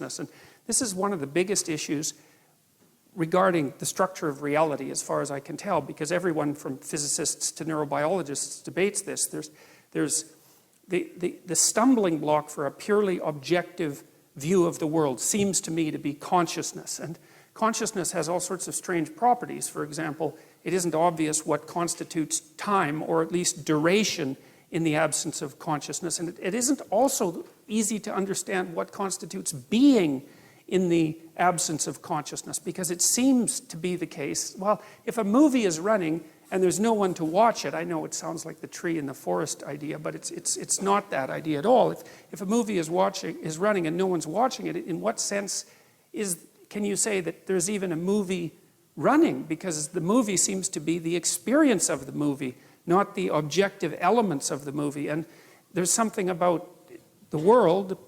And this is one of the biggest issues regarding the structure of reality, as far as I can tell, because everyone from physicists to neurobiologists debates this. There's the stumbling block for a purely objective view of the world seems to me to be consciousness. And consciousness has all sorts of strange properties. For example, it isn't obvious what constitutes time, or at least duration, in the absence of consciousness. And it isn't also easy to understand what constitutes being in the absence of consciousness, because it seems to be the case, well, if a movie is running and there's no one to watch it, I know it sounds like the tree in the forest idea, but it's not that idea at all. If a movie is running and no one's watching it, in what sense can you say that there's even a movie running? Because the movie seems to be the experience of the movie, not the objective elements of the movie. And there's something about the world,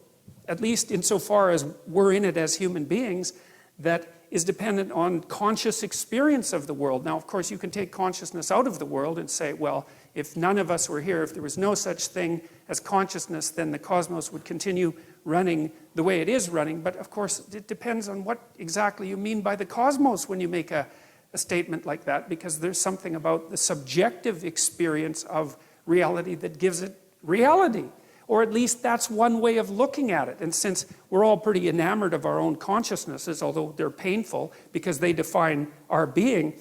at least insofar as we're in it as human beings, that is dependent on conscious experience of the world. Now, of course, you can take consciousness out of the world and say, well, if none of us were here, if there was no such thing as consciousness, then the cosmos would continue running the way it is running. But of course, it depends on what exactly you mean by the cosmos when you make a statement like that, because there's something about the subjective experience of reality that gives it reality. Or at least that's one way of looking at it. And since we're all pretty enamored of our own consciousnesses, although they're painful because they define our being,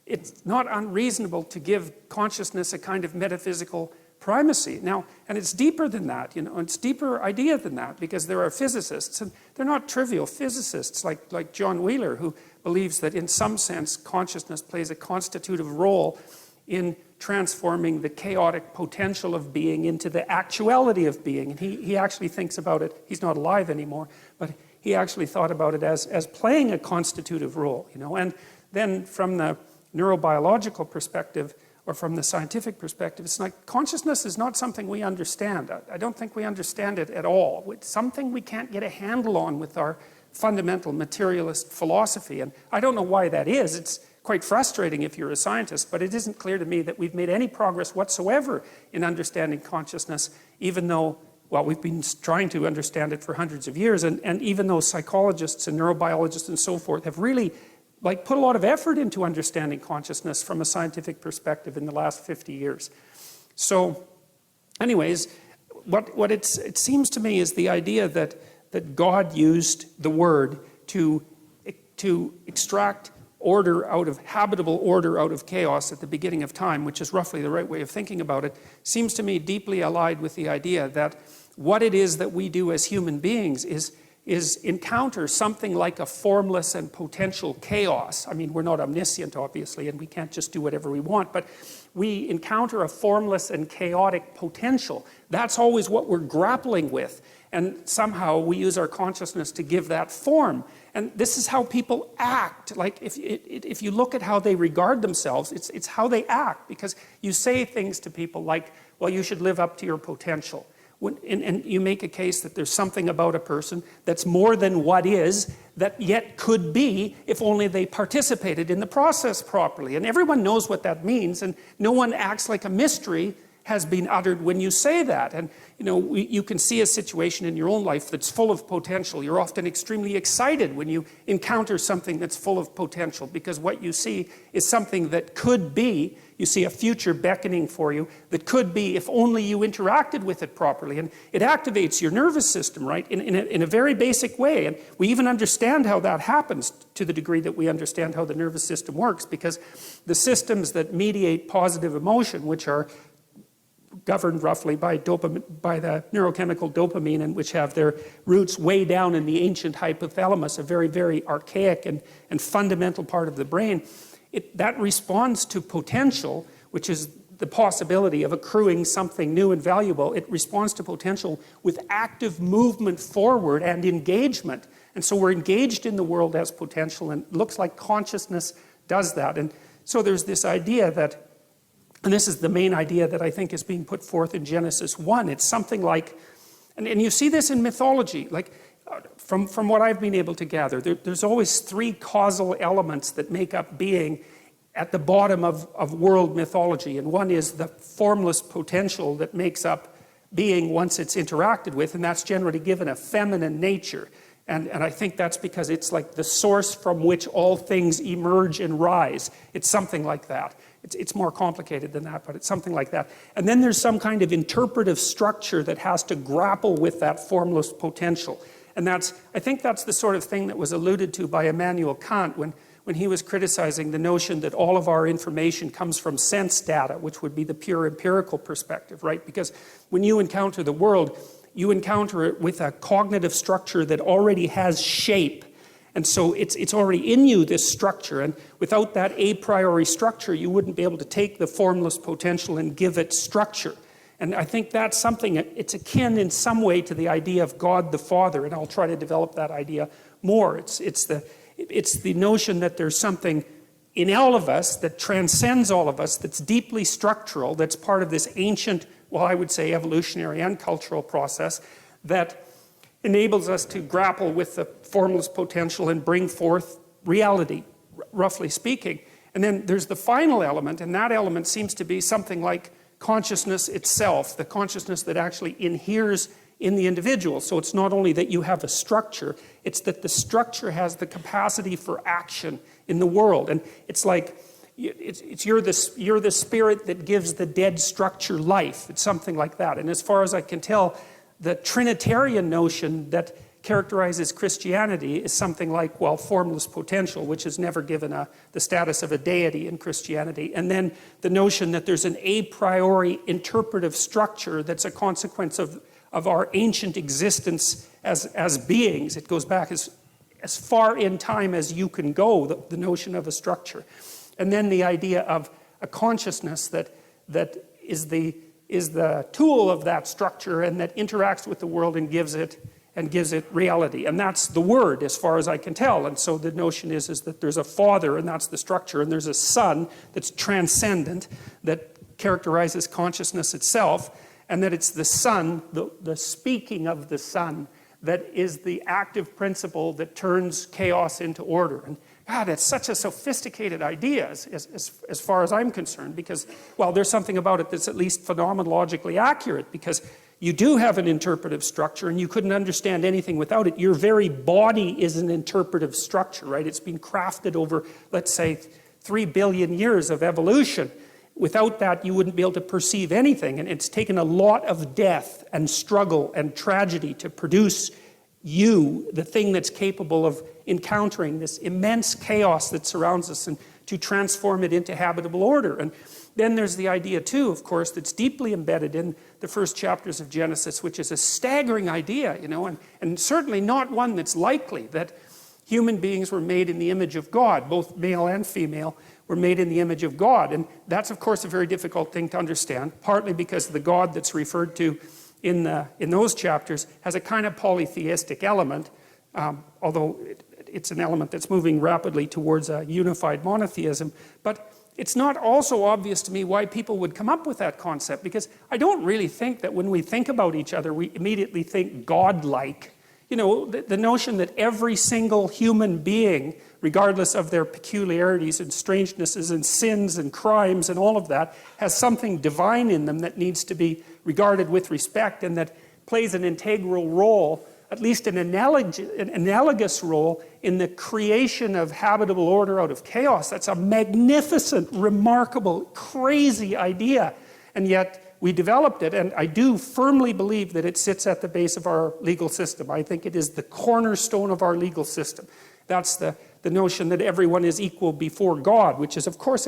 it's not unreasonable to give consciousness a kind of metaphysical primacy. Now, and it's deeper than that, it's a deeper idea than that, because there are physicists, and they're not trivial physicists like John Wheeler, who believes that in some sense consciousness plays a constitutive role in transforming the chaotic potential of being into the actuality of being. And he actually thinks about it, he's not alive anymore, but he actually thought about it as playing a constitutive role, And then from the neurobiological perspective, or from the scientific perspective, it's like consciousness is not something we understand. I don't think we understand it at all. It's something we can't get a handle on with our fundamental materialist philosophy. And I don't know why that is. It's quite frustrating if you're a scientist, but it isn't clear to me that we've made any progress whatsoever in understanding consciousness, even though, well, we've been trying to understand it for hundreds of years, and even though psychologists and neurobiologists and so forth have really put a lot of effort into understanding consciousness from a scientific perspective in the last 50 years. So anyways, what it seems to me is the idea that God used the word to extract habitable order out of chaos at the beginning of time, which is roughly the right way of thinking about it, seems to me deeply allied with the idea that what it is that we do as human beings is encounter something like a formless and potential chaos. I mean, we're not omniscient, obviously, and we can't just do whatever we want, but we encounter a formless and chaotic potential. That's always what we're grappling with. And somehow we use our consciousness to give that form. And this is how people act. Like if you look at how they regard themselves, it's how they act. Because you say things to people like, well, you should live up to your potential. And you make a case that there's something about a person that's more than what is, that yet could be if only they participated in the process properly. And everyone knows what that means, and no one acts like a mystery has been uttered when you say that. And you can see a situation in your own life that's full of potential. You're often extremely excited when you encounter something that's full of potential, because what you see is something that could be. You see a future beckoning for you that could be if only you interacted with it properly. And it activates your nervous system, right, in a very basic way. And we even understand how that happens to the degree that we understand how the nervous system works, because the systems that mediate positive emotion, which are governed roughly by the neurochemical dopamine, and which have their roots way down in the ancient hypothalamus, a very, very archaic and fundamental part of the brain, that responds to potential, which is the possibility of accruing something new and valuable. It responds to potential with active movement forward and engagement. And so we're engaged in the world as potential, and it looks like consciousness does that. And so there's this idea that, and this is the main idea that I think is being put forth in Genesis 1. It's something like, and you see this in mythology, like from what I've been able to gather, there's always three causal elements that make up being at the bottom of world mythology. And one is the formless potential that makes up being once it's interacted with, and that's generally given a feminine nature. And I think that's because it's like the source from which all things emerge and rise. It's something like that. It's more complicated than that, but it's something like that. And then there's some kind of interpretive structure that has to grapple with that formless potential. And I think that's the sort of thing that was alluded to by Immanuel Kant when he was criticizing the notion that all of our information comes from sense data, which would be the pure empirical perspective, right? Because when you encounter the world, you encounter it with a cognitive structure that already has shape. And so it's already in you, this structure. And without that a priori structure, you wouldn't be able to take the formless potential and give it structure. And I think that's something, it's akin in some way to the idea of God the Father. And I'll try to develop that idea more. It's the notion that there's something in all of us that transcends all of us, that's deeply structural, that's part of this ancient, well, I would say evolutionary and cultural process that enables us to grapple with the formless potential and bring forth reality, roughly speaking. And then there's the final element, and that element seems to be something like consciousness itself, the consciousness that actually inheres in the individual. So it's not only that you have a structure, it's that the structure has the capacity for action in the world. And it's like, you're the spirit that gives the dead structure life. It's something like that. And as far as I can tell, the Trinitarian notion that characterizes Christianity is something like, well, formless potential, which is never given the status of a deity in Christianity. And then the notion that there's an a priori interpretive structure that's a consequence of our ancient existence as beings. It goes back as far in time as you can go, the notion of a structure. And then the idea of a consciousness that is the tool of that structure and that interacts with the world and gives it reality. And that's the Word, as far as I can tell. And so the notion is that there's a Father, and that's the structure, and there's a Son that's transcendent, that characterizes consciousness itself, and that it's the Son, the speaking of the Son, that is the active principle that turns chaos into order. And God, it's such a sophisticated idea as far as I'm concerned, because, well, there's something about it that's at least phenomenologically accurate, because you do have an interpretive structure and you couldn't understand anything without it. Your very body is an interpretive structure, right? It's been crafted over, let's say, 3 billion years of evolution. Without that, you wouldn't be able to perceive anything. And it's taken a lot of death and struggle and tragedy to produce you, the thing that's capable of encountering this immense chaos that surrounds us, and to transform it into habitable order. And then there's the idea too, of course, that's deeply embedded in the first chapters of Genesis, which is a staggering idea, you know, and certainly not one that's likely, that human beings were made in the image of God, both male and female were made in the image of God. And that's, of course, a very difficult thing to understand, partly because the God that's referred to in those chapters has a kind of polytheistic element, although it's an element that's moving rapidly towards a unified monotheism. But it's not also obvious to me why people would come up with that concept, because I don't really think that when we think about each other, we immediately think God-like. You know, the notion that every single human being, regardless of their peculiarities and strangenesses and sins and crimes and all of that, has something divine in them that needs to be regarded with respect, and that plays an integral role, at least an analogous role, in the creation of habitable order out of chaos. That's a magnificent, remarkable, crazy idea. And yet we developed it, and I do firmly believe that it sits at the base of our legal system. I think it is the cornerstone of our legal system. That's the notion that everyone is equal before God, which is, of course,